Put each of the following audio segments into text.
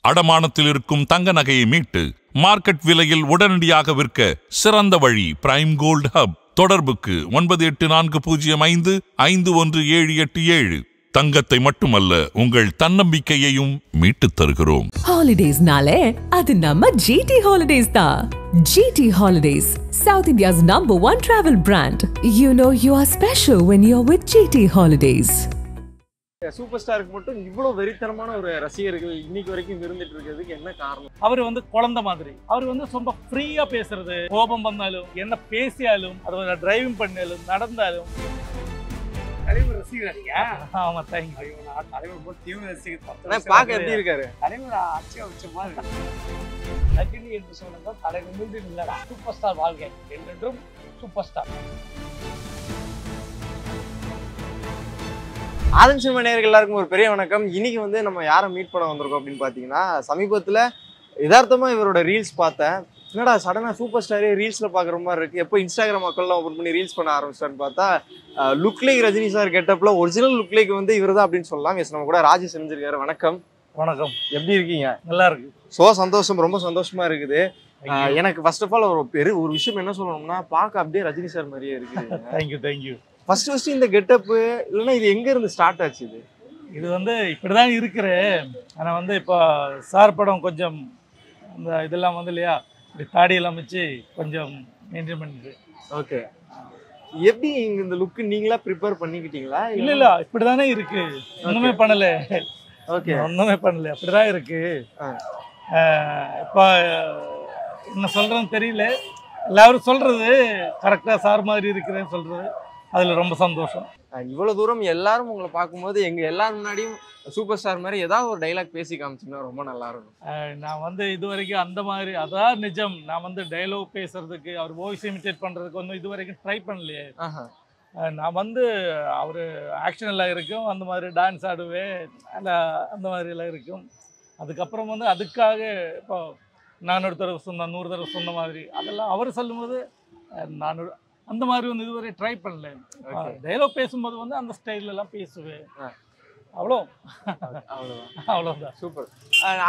அடமானத்தில் இருக்கும் தங்க நகையை மீட்டு மார்க்கெட் விலையில் உடனடியாக விற்க சிறந்த வழி பிரைம் கோல்ட் ஹப். தொடர்புக்கு 9840551787. தங்கத்தை மட்டுமல்ல உங்கள் தன்னம்பிக்கையையும் மீட்டுத் தருகிறோம். ஹாலிடேஸ்னாலே அது நம்ம GT Holidays தான். GT Holidays, South India's #1 travel brand. You know you are special when you're with GT Holidays. Super ஸ்டாருக்கு மட்டும் இவ்வளவு வெறித்தனமான ஒரு ரசிகர்கள் இன்னைக்கு வரைக்கும் இருந்துட்டு இருக்கிறதுக்கு என்ன காரணம்? அவர் குழந்தை மாதிரி. அவர் ரொம்ப ஃப்ரீயா பேசுறது, கோபம் வந்தாலும் என்ன பேசியாலும், அது டிரைவிங் பண்ணாலும் நடந்தாலும். தலைவர் ரசிகராங்க. ஆமா, தேங்க்யூ. தலைவர் போட்டு தீவிர ரசிகர். பார்க்க எப்படி இருக்காரு? தலைவர் ஆட்சியா வச்சமா இருக்கு. நகினி என்று சொன்னதான் தலைவர் மீண்டும் இல்லடா. சூப்பர் ஸ்டார் வாழ்க்கை என்றும் சூப்பர் ஸ்டார். ஆதன் சினிமா நேயர்கள் எல்லாருக்கும் ஒரு பெரிய வணக்கம். இன்னைக்கு நம்ம யாரை மீட் பண்ண வந்திருக்கோம் அப்படின்னு பார்த்தீங்கன்னா, சமீபத்தில் யதார்த்தமாக இவரோட ரீல்ஸ் பார்த்தேன். என்னடா சடனாக சூப்பர் ஸ்டாரே ரீல்ஸில் பார்க்குற மாதிரி இருக்குது, எப்போ இன்ஸ்டாகிராம் அக்கௌண்ட்லாம் ஓப்பன் பண்ணி ரீல்ஸ் பண்ண ஆரம்பிச்சிட்டான்னு பார்த்தா, லுக் லைக் ரஜினி சார் கெட்டப்பில் ஒரிஜினல் லுக் லைக் இவர் தான் அப்படின்னு சொல்லலாம். எஸ், நம்ம கூட ராஜேஷ் செஞ்சிருக்காரு. வணக்கம். வணக்கம். எப்படி இருக்கீங்க? நல்லா இருக்கு. சந்தோஷம், ரொம்ப சந்தோஷமா இருக்குது. எனக்கு ஃபர்ஸ்ட் ஆஃப் ஆல் ஒரு விஷயம் என்ன சொல்லணும்னா, பார்க்க அப்படியே ரஜினி சார் மாதிரியே இருக்கு. தேங்க்யூ. ஃபர்ஸ்ட் இந்த கெட்டப்பு இல்லைன்னா இது எங்க இருந்து ஸ்டார்ட் ஆச்சு? இது இப்படிதான் இருக்கிறேன். ஆனா இப்போ சார் படம் கொஞ்சம் அந்த இதெல்லாம் இல்லையா, இப்படி தாடியெல்லாம் வச்சு கொஞ்சம் மெயின்டைன் பண்ணிட்டு. ஓகே. எப்படி இந்த லுக் நீங்களா ப்ரிப்பேர் பண்ணிக்கிட்டீங்களா? இல்ல இப்படிதானே இருக்கு, ஒண்ணுமே பண்ணல. ஓகே, ஒண்ணுமே பண்ணல, அப்படிதான் இருக்கு. இப்போ என்ன சொல்றேன்னு தெரியல. எல்லாரும் சொல்றது கரெக்டா சார் மாதிரி இருக்கிறேன்னு சொல்றது, அதுல ரொம்ப சந்தோஷம். இவ்வளவு தூரம் எல்லாரும் உங்களை பார்க்கும்போது எங்க எல்லாரும் முன்னாடியும் சூப்பர் ஸ்டார் மாதிரி ஏதாவது ஒரு டைலாக் பேசி காமிச்சுன்னா ரொம்ப நல்லா இருக்கும். நான் இது வரைக்கும் அந்த மாதிரி, அதான் நிஜம். நான் டைலாக் பேசுறதுக்கு, அவர் வாய்ஸ் இமிட்டேட் பண்றதுக்கு இது வரைக்கும் ட்ரை பண்ணலையே. நான் அவர் ஆக்ஷன் எல்லாம் இருக்கும், அந்த மாதிரி டான்ஸ் ஆடுவேன், அந்த மாதிரி எல்லாம் இருக்கும். அதுக்கப்புறம் அதுக்காக இப்போ 400 தடவை சொன்ன 100 தடவை சொன்ன மாதிரி அதெல்லாம் அவர் சொல்லும்போது நான் அந்த மாதிரி இதுவரை ட்ரை பண்ணல. டைலாக் பேசும்போது அந்த ஸ்டைல்ல எல்லாம் பேசுவேன். அவ்வளோதான். சூப்பர்.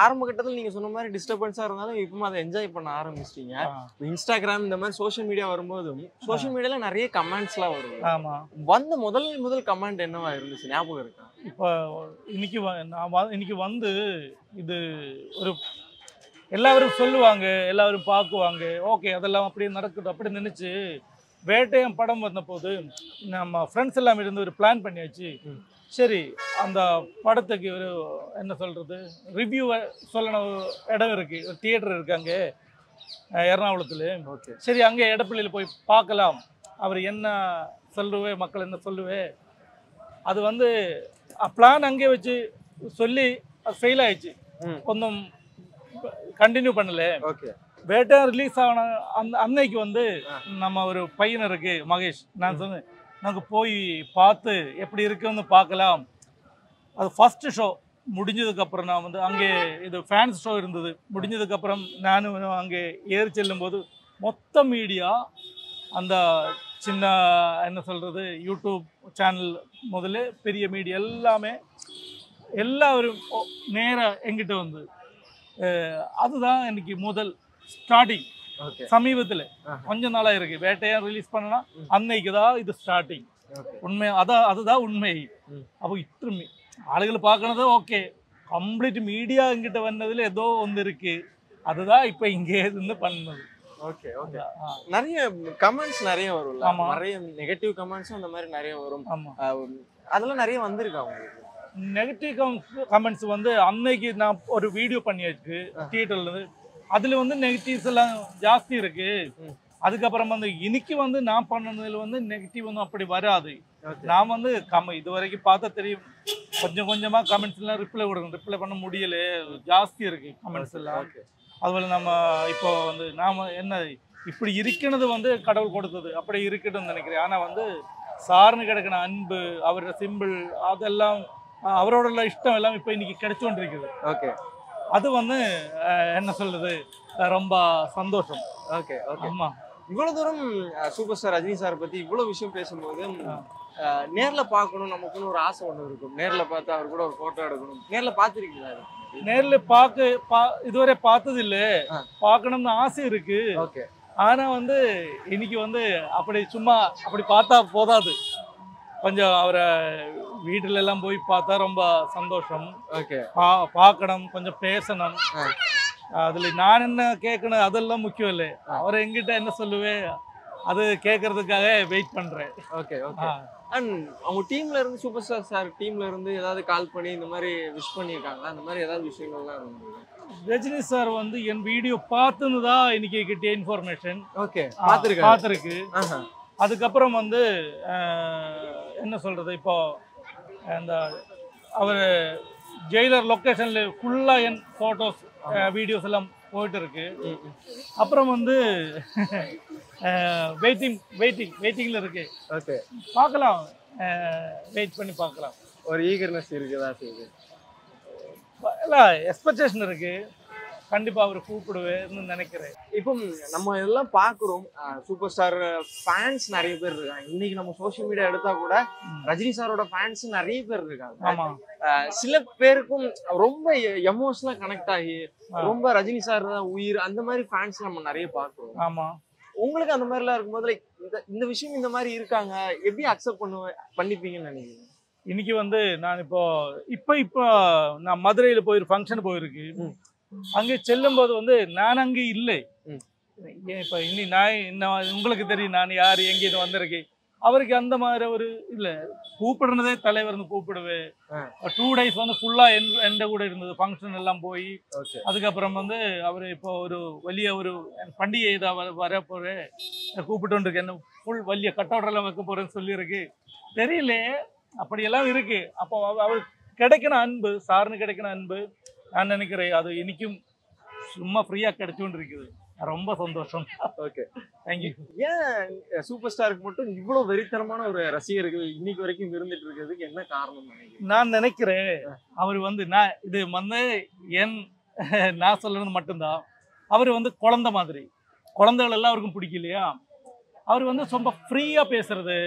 ஆரம்ப கட்டத்தில் நீங்க சொன்ன மாதிரி டிஸ்டர்பன்ஸா இருந்தாலும் இப்போ அதை என்ஜாய் பண்ண ஆரம்பிச்சிட்டீங்க. இன்ஸ்டாகிராம் இந்த மாதிரி சோஷியல் மீடியா வரும்போதும் சோஷியல் மீடியால நிறைய கமெண்ட்ஸ்லாம் வரும். ஆமா. முதல் கமெண்ட் என்னவா இருந்துச்சு, ஞாபகம் இருக்கா? இப்போ இன்னைக்கு இது ஒரு எல்லாரும் சொல்லுவாங்க, எல்லாரும் பார்க்குவாங்க, ஓகே அதெல்லாம் அப்படியே நடக்குது அப்படி நினைச்சு வேட்டையம் படம் வந்த போது நம்ம ஃப்ரெண்ட்ஸ் எல்லாம் இருந்து ஒரு பிளான் பண்ணியாச்சு. சரி, அந்த படத்துக்கு ஒரு என்ன சொல்றது, ரிவ்யூவை சொல்லணும் இடம் இருக்கு, ஒரு தியேட்டர் இருக்கு அங்கே எர்ணாகுளத்துல. ஓகே, சரி, அங்கே எடப்பள்ளியில் போய் பார்க்கலாம், அவர் என்ன சொல்லுவே, மக்கள் என்ன சொல்லுவே. அது பிளான் அங்கே வச்சு சொல்லி அது ஃபெயில் ஆயிடுச்சு, ஒன்றும் கண்டினியூ பண்ணல. ஓகே. வேட்டை ரிலீஸ் ஆன அன்னைக்கு நம்ம ஒரு பையன் இருக்கு மகேஷ், நான் சொன்னேன் நாங்கள் போய் பார்த்து எப்படி இருக்குன்னு பார்க்கலாம். அது ஃபர்ஸ்ட் ஷோ முடிஞ்சதுக்கப்புறம் நான் அங்கே இது ஃபேன்ஸ் ஷோ இருந்தது. முடிஞ்சதுக்கப்புறம் நானும் அங்கே ஏறி செல்லும்போது மொத்த மீடியா, அந்த சின்ன என்ன சொல்கிறது யூடியூப் சேனல் முதல்ல பெரிய மீடியா எல்லாரும் நேராக எங்கிட்ட அதுதான் எனக்கு முதல் ஸ்டார்டிங். சமீபத்தில் கொஞ்ச நாளா இருக்கு வேட்டையா ரிலீஸ் பண்ணனா அன்னைக்கு தான் இது ஸ்டார்டிங். உண்மை அதுதான் உண்மை. அப்போ இத்தனை ஆளுகளை பார்க்கறது ஓகே, கம்ப்ளீட் மீடியா எங்கிட்ட வந்ததுல ஏதோ ஒன்று இருக்கு, அதுதான் இப்போ இங்கே இருந்து பண்ணது. Okay okay. நிறைய கமெண்ட்ஸ் நிறைய வரும், நிறைய நெகட்டிவ் கமெண்ட்ஸும் அந்த மாதிரி நிறைய வரும். அதெல்லாம் நிறைய வந்திருக்கு. அவங்களுக்கு நெகட்டிவ் கமெண்ட்ஸ் அன்னைக்கு நான் ஒரு வீடியோ பண்ணியாச்சு தியேட்டர்ல, அதுல நெகட்டிவ்ஸ் எல்லாம் ஜாஸ்தி இருக்கு. அதுக்கப்புறம் இன்னைக்கு நான் பண்ணதுல நெகட்டிவ் அப்படி வராது. நான் இது வரைக்கும் பார்த்தா தெரியும், கொஞ்சம் கொஞ்சமா கமெண்ட்ஸ் எல்லாம் ரிப்ளை பண்ண முடியல, ஜாஸ்தி இருக்கு கமெண்ட்ஸ் எல்லாம். அதுபோல நம்ம இப்போ நாம என்ன இப்படி இருக்கிறது கடவுள் கொடுத்தது, அப்படி இருக்கட்டும் நினைக்கிறேன். ஆனா சார்னு கிடக்கிற அன்பு, அவரோட சிம்பிள், அதெல்லாம் அவரோட இஷ்டம் எல்லாம் இப்போ இன்னைக்கு கிடைச்சு கொண்டிருக்குது. ஓகே, அது என்ன சொல்றது, ரொம்ப சந்தோஷம். Okay okay. ஆமா, இவ்வளவு தூரம் சூப்பர் ஸ்டார் ரஜினி சார் பத்தி இவ்வளவு விஷயம் பேசும்போது நேர்ல பார்க்கணும் நமக்குன்னு ஒரு ஆசை ஒன்று இருக்கும். நேர்ல பார்த்து அவர் கூட ஒரு போட்டோ எடுக்கணும். நேர்ல பார்த்துருக்கீங்களா? நேர்ல இதுவரை பார்த்தது இல்ல, பார்க்கணும்னு ஆசை இருக்கு. ஓகே. ஆனா வந்து இன்னைக்கு வந்து அப்படி சும்மா அப்படி பார்த்தா போதாது, கொஞ்சம் அவரை வீட்டுல எல்லாம் போய் பார்த்தா ரொம்ப சந்தோஷம். ஓகே. பார்க்கணும், கொஞ்சம் பேசணும். அதுல நான் என்ன கேட்கணும் அதெல்லாம் முக்கியம் இல்லை, அவர் எங்கிட்ட என்ன சொல்லுவே அது கேட்கறதுக்காக வெயிட் பண்றேன். Okay okay. அண்ட் அவங்க டீம்ல இருந்து சூப்பர் ஸ்டார் சார் டீம்ல இருந்து ஏதாவது கால் பண்ணி இந்த மாதிரி விஷ் பண்ணியிருக்காங்களா? அந்த மாதிரி ஏதாவது விஷயங்கள்லாம் இருந்தது? ரஜினி சார் வந்து என் வீடியோ பார்த்துன்னு தான் இன்னைக்கு கிட்டிய இன்ஃபர்மேஷன். ஓகே. பார்த்துருக்கு. அதுக்கப்புறம் வந்து என்ன சொல்றது, இப்போ இந்த அவர் ஜெயிலர் லொக்கேஷன்ல ஃபுல்லா என் போட்டோஸ் வீடியோஸ் எல்லாம் போயிட்டு இருக்கு. அப்புறம் வந்து வெயிட்டிங்ல இருக்கு. ஓகே. பார்க்கலாம், வெயிட் பண்ணி பார்க்கலாம். ஒரு ஈகர்னஸ் இருக்குதா? சரி, எல்லாம் எக்ஸ்பெக்டேஷன் இருக்கு, கண்டிப்பா அவர் கூப்பிடுவேன்னு நினைக்கிறேன். இப்போ நம்ம இதெல்லாம் பாக்குறோம், சூப்பர் ஸ்டார் ஃபேன்ஸ் நிறைய பேர் இருக்காங்க. இன்னைக்கு நம்ம சோசியல் மீடியா எடுத்தா கூட ரஜினி சாரோட ஃபேன்ஸ் நிறைய பேர் இருக்காங்க. ஆமா. சில பேருக்கும் ரொம்ப எமோஷனலா கனெக்ட் ஆகி ரொம்ப ரஜினி சார் தான் உயிர், அந்த மாதிரி ஃபேன்ஸ் நம்ம நிறைய பாக்குறோம். ஆமா. உங்களுக்கு அந்த மாதிரி எல்லாம் இருக்கும்போது லைக் இந்த விஷயம் இந்த மாதிரி இருக்காங்க, எப்படி அக்செப்ட் பண்ணிப்பீங்கன்னு நினைக்கிறீங்க? இன்னைக்கு வந்து நான் இப்போ நான் மதுரையில போய் ஃபங்க்ஷன் போயிருக்கு. அங்கே செல்லும் போது வந்து நான் அங்கே இல்லை. இப்ப இனி நான் உங்களுக்கு தெரியும் நான் யாரு, எங்க வந்திருக்கேன். அவருக்கு அந்த மாதிரி ஒரு இல்ல, கூப்பிடுறதே தலைவர்னு கூப்பிடுவேன். 2 days வந்து ஃபுல்லா எந்த கூட இருந்தது, ஃபங்க்ஷன் எல்லாம் போய். அதுக்கப்புறம் வந்து அவரு இப்போ ஒரு வெளிய ஒரு பண்டிகை ஏதாவது வர போறேன் கூப்பிட்டு இருக்கு, என்ன ஃபுல் வெளிய கட்டவுட் எல்லாம் வைக்க போறேன்னு சொல்லியிருக்கு. தெரியல, அப்படியெல்லாம் இருக்கு. அப்போ அவர் கிடைக்கிற அன்பு, சார்னு கிடைக்கிற அன்பு நான் நினைக்கிறேன் அது இன்னைக்கும் சும்மா ஃப்ரீயா கிடைச்சுட்டு இருக்குது. ரொம்ப சந்தோஷம். Okay, thank you. ஏன் சூப்பர் ஸ்டாருக்கு மட்டும் இவ்வளவு வெறித்தனமான ஒரு ரசிகர்கள் இன்னைக்கு வரைக்கும் இருந்துட்டு இருக்கிறதுக்கு என்ன காரணம் நினைக்கிறேன்? நான் நினைக்கிறேன் அவர் வந்து இது வந்து நான் சொல்றது மட்டும்தான். அவர் வந்து குழந்தை மாதிரி, குழந்தைகள் எல்லாருக்கும் பிடிக்கலையா. அவர் வந்து ரொம்ப ஃப்ரீயா பேசுறது,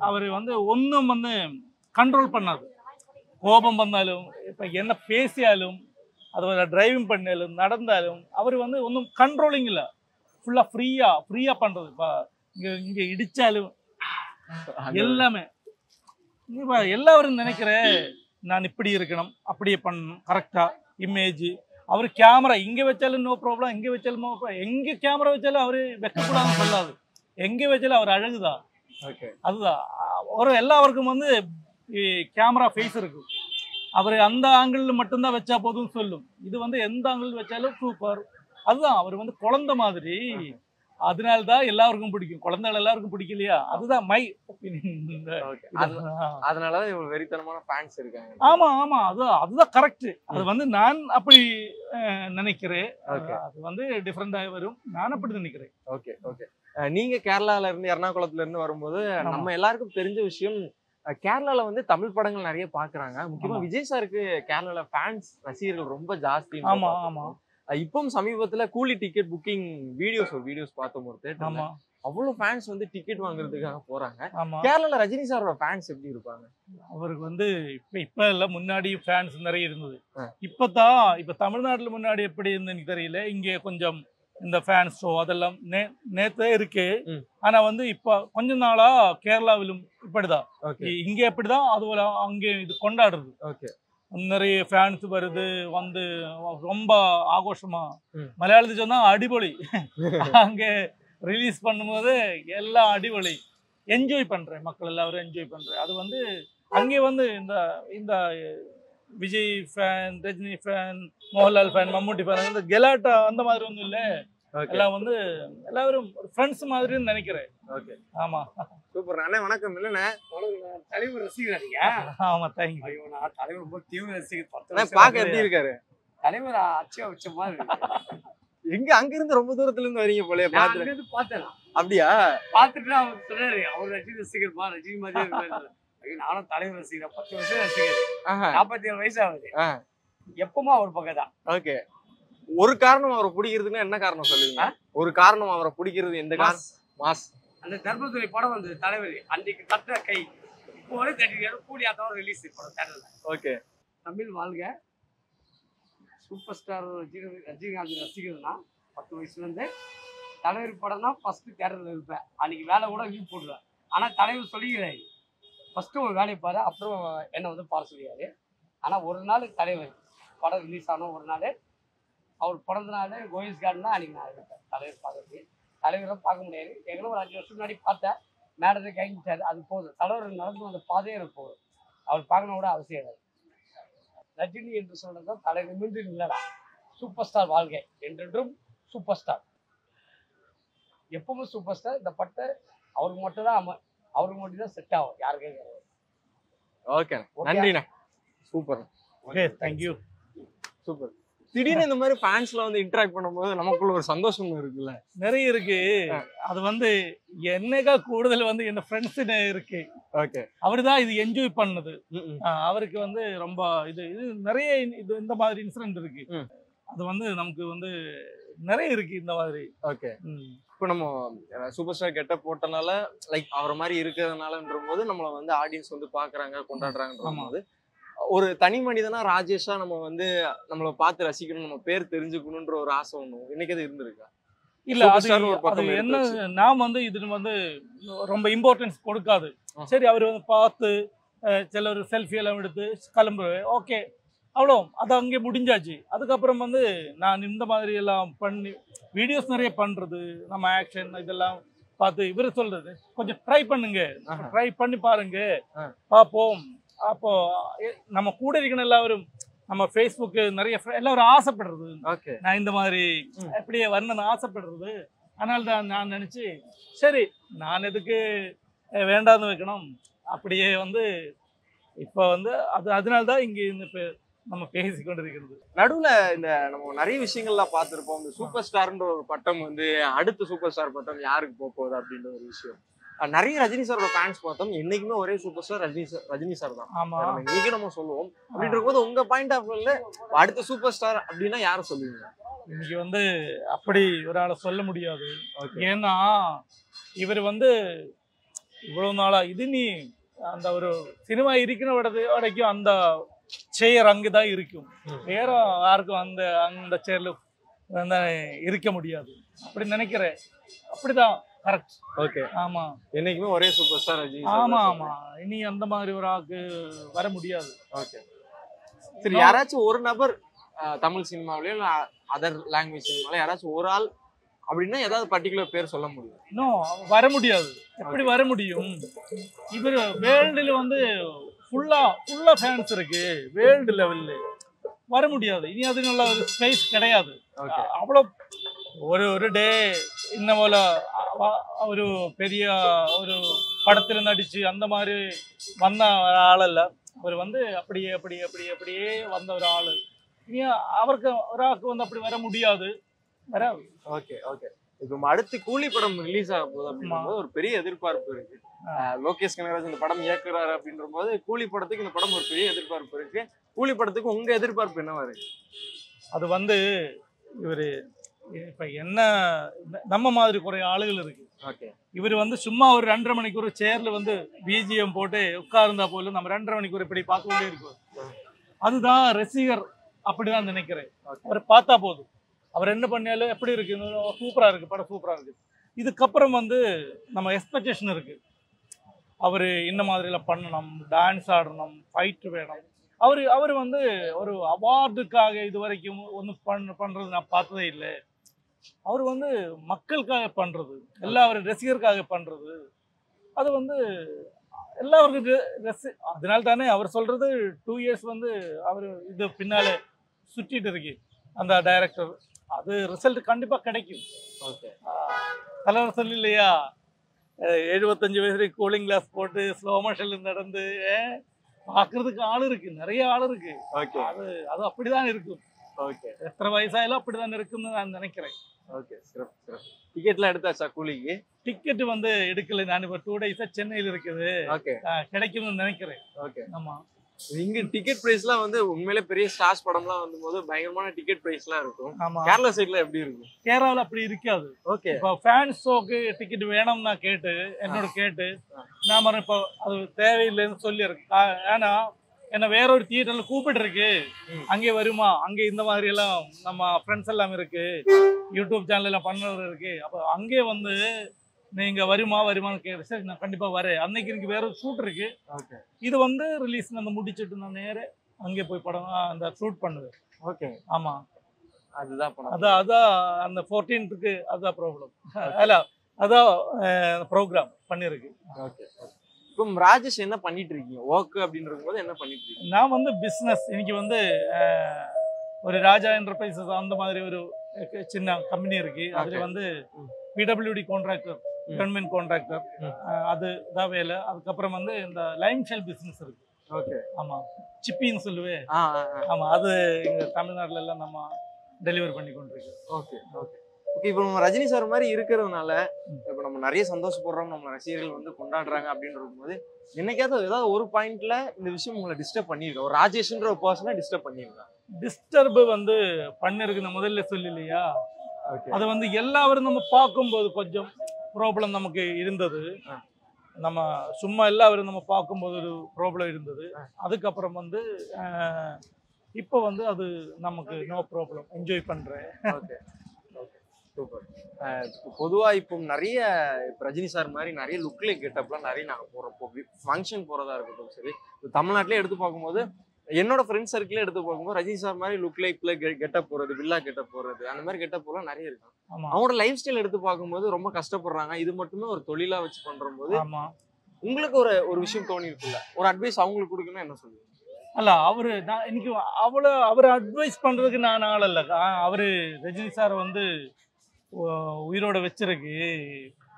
அவர் வந்து ஒன்றும் வந்து கண்ட்ரோல் பண்ணாது. கோபம் வந்தாலும் இப்போ என்ன பேசியாலும், அதுல டிரைவிங் பண்ணாலும் நடந்தாலும் அவர் வந்து ஒன்றும் கண்ட்ரோலிங் இல்லை, ஃபுல்லா ஃப்ரீயா பண்றது. இப்போ இங்க இடிச்சாலும் எல்லாமே எல்லாரும் நினைக்கிறேன் நான் இப்படி இருக்கணும், அப்படியே பண்ணணும், கரெக்டா இமேஜ். அவர் கேமரா இங்க வச்சாலும் நோ ப்ராப்ளம், இங்க வச்சாலும் நோ ப்ராப்ளம். எங்க கேமரா வச்சாலும் அவரு வைக்கக்கூடாதுன்னு சொல்லாது, எங்க வச்சாலும் அவர் அழகுதான். அதுதான் ஒரு எல்லாருக்கும் வந்து கேமரா ஃபேஸ் இருக்கு. அவர் அந்த ஆங்கிள் மட்டும்தான் வச்சா போதும் சொல்லும். இது வந்து எந்த ஆங்கிள் வச்சாலும் சூப்பர். அதுதான் அவர் வந்து குழந்தை மாதிரி. அதனால்தான் எல்லாருக்கும் பிடிக்கும், குழந்தைகள் எல்லாருக்கும் பிடிக்கலையா. அதுதான் மை ஒப்பீனியன். அதனாலதான் இவ்வளவு வெறித்தனமான ஃபேன்ஸ் இருக்காங்க. ஆமா ஆமா, அதுதான் கரெக்ட். அது வந்து நான் அப்படி நினைக்கிறேன். அது வந்து டிஃபரெண்டா வரும், நான் அப்படி நினைக்கிறேன். Okay okay. நீங்க கேரளால இருந்து எர்ணாகுளத்துல இருந்து வரும்போது நம்ம எல்லாருக்கும் தெரிஞ்ச விஷயம், கேரளால வந்து தமிழ் படங்கள் நிறைய பாக்குறாங்க. முக்கியமா விஜய் சாருக்கு கேரளால ஃபேன்ஸ் ரசிகர்கள் ரொம்ப ஜாஸ்தி. ஆமா ஆமா. இப்பவும் சமீபத்துல கூலி டிக்கெட் புக்கிங் வீடியோஸ் பார்த்தோம் ஒரு தேட்டர்ல. அவ்வளவு ஃபேன்ஸ் வந்து டிக்கெட் வாங்குறதுக்காக போறாங்க. கேரளால ரஜினி சாரோட ஃபேன்ஸ் எப்படி இருப்பாங்க? அவருக்கு வந்து இப்ப இல்ல, முன்னாடி ஃபேன்ஸ் நிறைய இருந்தது. இப்ப தமிழ்நாட்டுல முன்னாடி எப்படி இருந்துன்னு தெரியல. இங்க கொஞ்சம் இந்த ஃபேன்ஸ் ஷோ அதெல்லாம் நேத்தே இருக்கு. ஆனா வந்து இப்ப கொஞ்ச நாளா கேரளாவிலும் இப்படிதான், இங்க எப்படிதான் அதுபோல அங்கே இது கொண்டாடுறது. நிறைய ஃபேன்ஸ் வருது, வந்து ரொம்ப ஆகோஷமா. மலையாளத்தில் சொன்னா அடிபொலி. அங்கே ரிலீஸ் பண்ணும்போது எல்லாம் அடிபொலி, என்ஜாய் பண்றேன், மக்கள் எல்லாரும் என்ஜாய் பண்றேன். அது வந்து அங்கே வந்து இந்த Vijay fan, Rajini fan, Mohanlal fan, Mammootty fan, இந்த கெலாட்டா அந்த மாதிரி ஒன்றும் இல்லை. எல்லாம் வந்து எல்லாரும் ஃப்ரெண்ட்ஸ் மாதிரின்னு நினைக்கிறேன். ஓகே, ஆமா, சூப்பர். அண்ணே வணக்கம். இல்லைண்ணே, தலைவர் ரசிகர். ஆமா, தேங்க்யூ. ஐயோ, நான் தலைவர் ரொம்ப தீவிர ரசிகர். பார்க்க எப்படி இருக்காரு தலைவர்? அச்சா உச்சமா இருக்கு. எங்க அங்க இருந்து ரொம்ப தூரத்துல இருந்து வரீங்க போல? பார்த்தேன். அப்படியா? பார்த்துட்டு அவர் சொன்னாரு, அவர் ரஜினி ரசிகர் பா, ரஜினி மாதிரியே இருக்காரு. நானும் தலைவர் ரசிகர், 10 வருஷம் ரசிகர், 47 வயசு ஆகுது. எப்பவுமே அவர் பக்கம் தான். ஓகே. ஒரு காரணம் அவரை பிடிக்கிறதுன்னா என்ன காரணம் சொல்லுவீங்க? ஒரு காரணம் அவரை பிடிக்கிறது எந்த காரணம்? மாஸ். அந்த தர்மதுரை படம் வந்து தலைவர் அன்றைக்கு தட்ட கை இப்போ தட்டிக்காரு. கூடியாத்தான் ரிலீஸ் படம் தேட்டர்ல. ஓகே. தமிழ் வாழ்க, சூப்பர் ஸ்டார் ரஜினிகாந்த் ரசிகர்னா 10 வயசுலேருந்து தலைவர் படம் தான் ஃபஸ்ட்டு தேட்டரில் இருப்பேன். அன்றைக்கி வேலை கூட லீவ் போடுவேன். ஆனால் தலைவர் சொல்லிக்கிறாரு, ஃபஸ்ட்டு ஒரு வேலையை பாரு, அப்புறம் என்னை வந்து பாட சொல்லியாரு. ஆனால் ஒரு நாள் தலைவர் படம் ரிலீஸ் ஆனோம், ஒரு நாள் அவர் பிறந்த நாள் கோயில்ஸ் கார்டன் தான் அன்றைக்கி நான் இருப்பேன் தலைவர் பார்க்கறது. தலைவரை பார்க்க முடியாது, எங்களும் ஒரு 5 வருஷம் முன்னாடி பார்த்தேன், மேடத்தை கைவிட்டாரு, அது போதும். தலைவர் நடந்து வந்த பாதையே எனக்கு போதும், அவர் பார்க்கணும் கூட அவசியம் இல்லை. ரஜினி என்று சொல்றது தான் தலை நிமிர்ந்து இல்லைடா, சூப்பர் ஸ்டார் வாழ்க்கை என்றென்றும் சூப்பர் ஸ்டார், எப்பவும் சூப்பர் ஸ்டார். இந்த பட்டை அவருக்கு மட்டும் தான் அவருக்கு மட்டும் தான் செட் ஆகும், யாருக்கே கிடையாது. ஓகே, நன்றிண்ணா. சூப்பர். Okay, thank you. சூப்பர். திடீர்னு இந்த மாதிரி ஃபேன்ஸ்ல வந்து இன்டராக்ட் பண்ணும்போது நமக்குள்ள ஒரு சந்தோஷம் இருக்குல்ல? நிறைய இருக்கு. அது வந்து என்னக்கா கூடுதல் வந்து என் ஃப்ரெண்ட்ஸ் இருக்கு. ஓகே, அவருதான் இது என்ஜாய் பண்ணது. அவருக்கு வந்து ரொம்ப இது நிறைய இந்த மாதிரி இன்சிடென்ட் இருக்கு. அது வந்து நமக்கு வந்து நிறைய இருக்கு இந்த மாதிரி. ஓகே, இப்போ நம்ம சூப்பர் ஸ்டார் கெட்டப் போட்டனால லைக் அவரை மாதிரி இருக்கிறதுனாலன்ற போது நம்மளை வந்து ஆடியன்ஸ் வந்து பாக்குறாங்க, கொண்டாடுறாங்கன்ற போது ஒரு தனி மனிதனா ராஜேஷா நம்ம வந்து நம்மளை பார்த்து ரசிக்கணும், நம்ம பேர் தெரிஞ்சுக்கணும்ன்ற ஒரு ஆசை ஒண்ணு இன்னைக்கு அது இருந்திருக்கா? இல்ல, அது என்ன, நான் வந்து இது வந்து ரொம்ப இம்பார்ட்டன்ஸ் கொடுக்காது. சரி, அவர் வந்து பார்த்து சிலர் செல்ஃபி எல்லாம் எடுத்து கிளம்புவேன், ஓகே, அவ்வளோ, அது அங்கே முடிஞ்சாச்சு. அதுக்கப்புறம் வந்து நான் இந்த மாதிரி எல்லாம் பண்ணி வீடியோஸ் நிறைய பண்றது, நம்ம ஆக்ஷன் இதெல்லாம் பார்த்து இவர் சொல்றது கொஞ்சம் ட்ரை பண்ணுங்க, ட்ரை பண்ணி பாருங்க, பார்ப்போம். அப்போ நம்ம கூட இருக்கணும் எல்லாரும், நம்ம ஃபேஸ்புக் நிறைய எல்லாரும் ஆசைப்படுறது, நான் இந்த மாதிரி எப்படியே வரணும்னு ஆசைப்படுறது. அதனால தான் நான் நினைச்சு சரி நான் எதுக்கு வேண்டாம்னு வைக்கணும், அப்படியே வந்து இப்போ வந்து அதனால தான் இங்கே நம்ம பேசிக்கொண்டிருக்கிறது. நடுவுல இந்த நம்ம நிறைய விஷயங்கள்லாம் பார்த்துருப்போம். இந்த சூப்பர் ஸ்டார்ன்ற ஒரு பட்டம் வந்து அடுத்த சூப்பர் ஸ்டார் பட்டம் யாருக்கு போக போகுது அப்படின்ற ஒரு விஷயம். நிறைய ரஜினி சாரோட ஃபேன்ஸ் பார்த்தோம், என்னைக்குமே ஒரே சூப்பர் ஸ்டார் ரஜினி சார் தான். ஆமா, இன்னைக்கு நம்ம சொல்லுவோம். அப்படின்ற போது உங்க பாயிண்ட் ஆஃப் வியூல அடுத்த சூப்பர் ஸ்டார் அப்படின்னா யாரை சொல்லுவீங்க? இன்னைக்கு வந்து அப்படி ஒரு ஆளை சொல்ல முடியாது. ஏன்னா இவர் வந்து இவ்வளவு நாளா இது நீ அந்த ஒரு சினிமா இருக்கிற வரைக்கும் அந்த சேர் அங்கதான் இருக்கும், வேற யாருக்கும் அந்த சேர்ல இருக்க முடியாது அப்படி நினைக்கிறேன். அப்படிதான் கரெக்ட். ஓகே, ஆமா, என்னைக்குமே ஒரே சூப்பர் ஸ்டார் ரஜினி. ஆமா ஆமா, இனி அந்த மாதிரி ஒரு ஆளுக்கு வர முடியாது. ஓகே, சரி, யாராச்சும் ஒரு நபர் தமிழ் சினிமாவிலயோ இல்ல அதர் லாங்குவேஜ் சினிமாவில யாராச்சும் ஒரு ஆள் அப்படின்னா ஏதாவது பர்டிகுலர் பேர் சொல்ல முடியும்? இன்னும் வர முடியாது. எப்படி வர முடியும்? இவர் வேர்ல்டுல வந்து ஃபுல்லா ஃபேன்ஸ் இருக்கு, வேர்ல்டு லெவல்ல வர முடியாது. இனி அது நல்ல ஒரு ஸ்பேஸ் கிடையாது. அவ்வளோ ஒரு டே இன்னும் போல ஒரு பெரிய ஒரு படத்துல நடிச்சு அந்த மாதிரி வந்த ஆளல்ல. அவர் வந்து அப்படியே வந்த ஒரு ஆளு. இனி அவருக்கு ஒரு ஆளுக்கு வந்து அப்படி வர முடியாது, வராது. ஓகே ஓகே, இப்போ அடுத்து கூலி படம் ரிலீஸ் ஆக போகுது அப்படின்னா ஒரு பெரிய எதிர்பார்ப்பு இருக்கு. லோகேஷ் கனகராஜ் இந்த படம் இயக்குறாரு அப்படின்ற போது கூலி படத்துக்கு இந்த படம் ஒரு பெரிய எதிர்பார்ப்பு இருக்கு. கூலி படத்துக்கு உங்க எதிர்பார்ப்பு என்னவா இருக்கு? அது வந்து இவரு இப்ப என்ன நம்ம மாதிரி குறைய ஆளுகள் இருக்கு. இவர் வந்து சும்மா ஒரு 2.5 மணிக்கு ஒரு சேர்ல வந்து பிஜிஎம் போட்டு உட்கார்ந்தா போல நம்ம 2.5 மணிக்கு ஒரு இப்படி பார்த்து கொண்டே இருக்கோம். அதுதான் ரசிகர், அப்படிதான் நினைக்கிறேன். அவர் பார்த்தா போதும், அவர் என்ன பண்ணாலும் எப்படி இருக்கு, சூப்பரா இருக்கு, படம் சூப்பரா இருக்கு. இதுக்கப்புறம் வந்து நம்ம எக்ஸ்பெக்டேஷன் இருக்கு, அவரு இந்த மாதிரி எல்லாம் பண்ணணும், டான்ஸ் ஆடணும், ஃபைட் வேணும். அவர் வந்து ஒரு அவார்டுக்காக இது வரைக்கும் ஒன்றும் பண்றது நான் பார்த்ததே இல்லை. அவர் வந்து மக்களுக்காக பண்றது, அவர் ரசிகருக்காக பண்றது, அது வந்து எல்லாருக்கும் அதனால தானே அவர் சொல்றது 2 இயர்ஸ் வந்து அவர் இது பின்னாலே சுற்றிட்டு இருக்கு அந்த டைரக்டர். அது ரிசல்ட் கண்டிப்பா கிடைக்கும். தலைவர் சொல்லி இல்லையா, 75 வயசு கூலிங் கிளாஸ் போட்டு ஸ்லோ மோஷன்ல நடந்து பாக்குறதுக்கு ஆள் இருக்கு, நிறைய ஆள் இருக்கு. அது அப்படிதான் இருக்கும். எத்தனை வயசாயாலும் அப்படிதான் இருக்கும்னு நான் நினைக்கிறேன். டிக்கெட்லாம் எடுத்தாச்சா கூலிக்கு? டிக்கெட் வந்து எடுக்கல, நான் இப்ப 2 டேஸா சென்னையில இருக்குது, கிடைக்கும்னு நினைக்கிறேன். ஆமா, இங்க டிக்கெட் பிரைஸ்லாம் வந்து உண்மையிலே பெரிய ஸ்டார்ஸ் படம்லாம் வந்தபோது பயங்கரமான டிக்கெட் பிரைஸ்லாம் இருக்கும். ஆமா, கேரளா சைடுல எப்படி இருக்கும்? கேரளாவில் அப்படி இருக்காது. இப்போ ஃபேன்ஸ் ஷோக்கு டிக்கெட் வேணும் நான் கேட்டு நாம இப்போ அது தேவையில்லைன்னு சொல்லியிருக்கு. ஏன்னா என்ன வேற ஒரு தியேட்டர்ல கூப்பிட்டு இருக்கு, அங்கே வருமா, அங்கே இந்த மாதிரி எல்லாம் நம்ம ஃப்ரெண்ட்ஸ் எல்லாம் இருக்கு, யூடியூப் சேனல் எல்லாம் பண்ணுறது இருக்கு, அப்போ அங்கே வந்து நீங்க வருமான்னு கேட்டு சரி நான் கண்டிப்பா வரேன். அன்னைக்கு எனக்கு வேற ஒரு ஷூட் இருக்கு, இது வந்து ரிலீஸ் நம்ம முடிச்சுட்டு நான் நேரே அங்கே போய் படம் அந்த ஷூட் பண்ணுவேன். ஓகே. ஆமா, அதுதான் அதான் அந்த 14th அதான் ப்ராப்ளம், அல்ல அதான் ப்ரோக்ராம் பண்ணிருக்கு. ஓகே. இப்போ ராஜேஷ் என்ன பண்ணிட்டு இருக்கீங்க ஒர்க் அப்படின்னு இருக்கும்போது என்ன பண்ணிட்டு இருக்கீங்க? நான் வந்து பிஸ்னஸ் இன்னைக்கு வந்து ஒரு ராஜா என்டர்பிரைசஸ் அந்த மாதிரி ஒரு சின்ன கம்பெனி இருக்கு. அதுல வந்து பிடபிள்யூடி கான்ட்ராக்டர், கவர்மெண்ட் கான்ட்ராக்டர், அதுதான் வேலை. அதுக்கப்புறம் வந்து இந்த லைம் ஷெல் பிஸ்னஸ் இருக்கு. ஓகே. ஆமா, சிப்பின்னு சொல்லுவேன். ஆமா, அது இங்க தமிழ்நாட்டுல எல்லாம் நம்ம டெலிவரி பண்ணி கொண்டிருக்கு. Okay okay okay. இப்போ நம்ம ரஜினி சார் மாதிரி இருக்கிறதுனால இப்போ நம்ம நிறைய சந்தோஷப்படுறோம், நம்ம ரசிகர்கள் வந்து கொண்டாடுறாங்க அப்படின்னு இருக்கும்போது என்னைக்காவது ஏதாவது ஒரு பாயிண்ட்ல இந்த விஷயம் உங்களை டிஸ்டர்ப் பண்ணியிருக்கா? ஒரு ராஜேஷ்ன்ற ஒரு பர்சனை டிஸ்டர்ப் பண்ணியிருக்கா? டிஸ்டர்ப் வந்து பண்ணிருக்கு, நான் முதல்ல சொல்லலையா? அது வந்து எல்லாரும் நம்ம பார்க்கும்போது கொஞ்சம் ப்ராப்ளம் நமக்கு இருந்தது. நம்ம சும்மா எல்லாரும் நம்ம பார்க்கும்போது ஒரு ப்ராப்ளம் இருந்தது. அதுக்கப்புறம் வந்து இப்போ வந்து அது நமக்கு நோ ப்ராப்ளம், என்ஜாய் பண்றேன். Okay okay, super. பொதுவா இப்போ நிறைய ரஜினி சார் மாதிரி நிறைய லுக்ல கெட்டப்லாம் நிறைய நாங்கள் போகிறோம். ஃபங்க்ஷன் போறதா இருக்கட்டும் சரி, தமிழ்நாட்டிலே எடுத்து பார்க்கும்போது என்னோட ஃப்ரெண்ட்ஸ் சர்க்கிளே எடுத்து பார்க்கும்போது ரஜினி சார் மாதிரி லுக் லைக்ல கெட்டப் போறது, வில்லா கெட்டப் போறது, அந்த மாதிரி கெட்டப் போலாம் நிறைய இருக்கும். அவங்களோட லைஃப் ஸ்டைல் எடுத்து பார்க்கும்போது ரொம்ப கஷ்டப்படுறாங்க. இது மட்டுமே ஒரு தொழிலா வச்சு பண்ற போது உங்களுக்கு ஒரு விஷயம் தோணி இருக்குல்ல, ஒரு அட்வைஸ் அவங்களுக்கு கொடுக்கணும், என்ன சொல்லுவீங்க? அல்ல அவரு நான் இன்னைக்கு அவரை அட்வைஸ் பண்றதுக்கு நான் ஆள் இல்ல. அவரு ரஜினி சார் வந்து உயிரோட வச்சிருக்கு.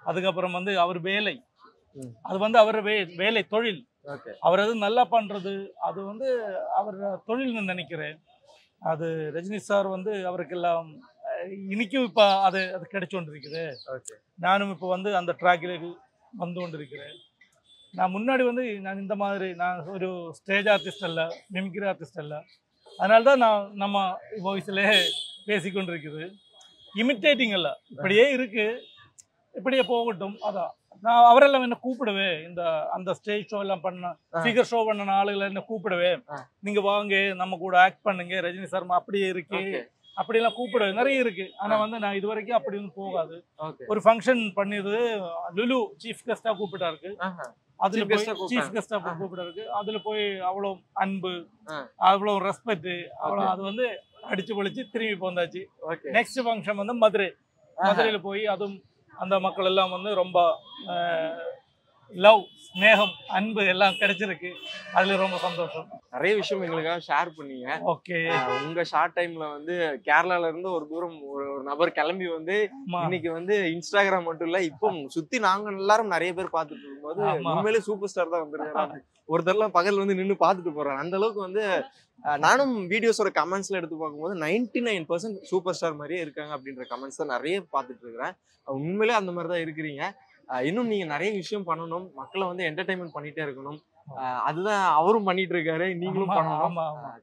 அதுக்கப்புறம் வந்து அவர் வேலை, அது வந்து அவர் வேலை தொழில், அவர் அது நல்லா பண்றது, அது வந்து அவர் தொழில்னு நினைக்கிறேன். அது ரஜினி சார் வந்து அவருக்கெல்லாம் இன்னைக்கும் இப்ப அது கிடைச்சு கொண்டிருக்குது. நானும் இப்போ வந்து அந்த ட்ராக்கில் வந்து கொண்டிருக்கிறேன். நான் முன்னாடி வந்து நான் இந்த மாதிரி நான் ஒரு ஸ்டேஜ் ஆர்டிஸ்ட் அல்ல, மிமிக்ரி ஆர்டிஸ்ட் அல்ல. அதனால தான் நான் நம்ம வாய்ஸ்லே பேசிக்கொண்டிருக்குது. இமிட்டேட்டிங் அல்ல, இப்படியே இருக்கு, இப்படியே போகட்டும். அதான் நான் அவரெல்லாம் என்ன கூப்பிடுவேன், அந்த ஸ்டேஜ் ஷோ எல்லாம் பண்ண, ஃபிகர் ஷோ பண்ண ஆளுகளை என்ன கூப்பிடுவேன், நீங்க வாங்க நம்ம கூட ஆக்ட் பண்ணுங்க, ரஜினி சார் அப்படியே இருக்கு அப்படிலாம் கூப்பிடுவேன், நிறைய இருக்கு. ஆனா வந்து நான் இது வரைக்கும் அப்படி ஒன்றும் போகாது. ஒரு ஃபங்க்ஷன் பண்ணியது லுலு சீஃப் கெஸ்டா கூப்பிட்டாருக்கு, அதுல போய் சீஃப் கெஸ்டா கூப்பிட்டாருக்கு. அதுல போய் அவ்வளோ அன்பு, அவ்வளோ ரெஸ்பெக்ட், அவ்வளோ அது வந்து அடிச்சு பொழிச்சு திரும்பி போந்தாச்சு. நெக்ஸ்ட் ஃபங்க்ஷன் வந்து மதுரையில போய் அதுவும் அந்த மக்கள் எல்லாம் வந்து ரொம்ப லவ், ஸ்நேகம், அன்பு எல்லாம் கிடைச்சிருக்கு. அதுல ரொம்ப சந்தோஷம். நிறைய விஷயம் எங்களுக்காக ஷேர் பண்ணீங்க. ஓகே. உங்க ஷார்ட் டைம்ல வந்து கேரளால இருந்து ஒரு தூரம் ஒரு நபர் கிளம்பி வந்து இன்னைக்கு வந்து இன்ஸ்டாகிராம் மட்டும் இல்ல, இப்போ சுத்தி நாங்க எல்லாரும் நிறைய பேர் பார்த்துட்டு இருக்கும்போது உண்மையிலே சூப்பர் ஸ்டார் தான் வந்துருக்காங்க. ஒருத்தர்லாம் பகல் வந்து நின்று பார்த்துட்டு போறாங்க. அந்த அளவுக்கு வந்து நானும் வீடியோஸோட கமெண்ட்ஸ்ல எடுத்து பார்க்கும்போது 99% சூப்பர் ஸ்டார் மாதிரியே இருக்காங்க அப்படின்ற கமெண்ட்ஸ் தான் நிறைய பார்த்துட்டு இருக்கிறேன். உண்மையிலே அந்த மாதிரி தான் இருக்கிறீங்க. இன்னும் நீங்க நிறைய விஷயம் பண்ணணும், மக்களை வந்து என்டர்டைன்மெண்ட் பண்ணிட்டே இருக்கணும். அதுதான் அவரும் பண்ணிட்டு இருக்காரு, நீங்களும் பண்ணணும்.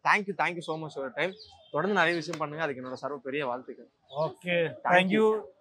Thank you so much for time. தொடர்ந்து நிறைய விஷயம் பண்ணுங்க, அதுக்கு என்னோட சர்வ பெரிய வாழ்த்துக்கள். Okay, thank you.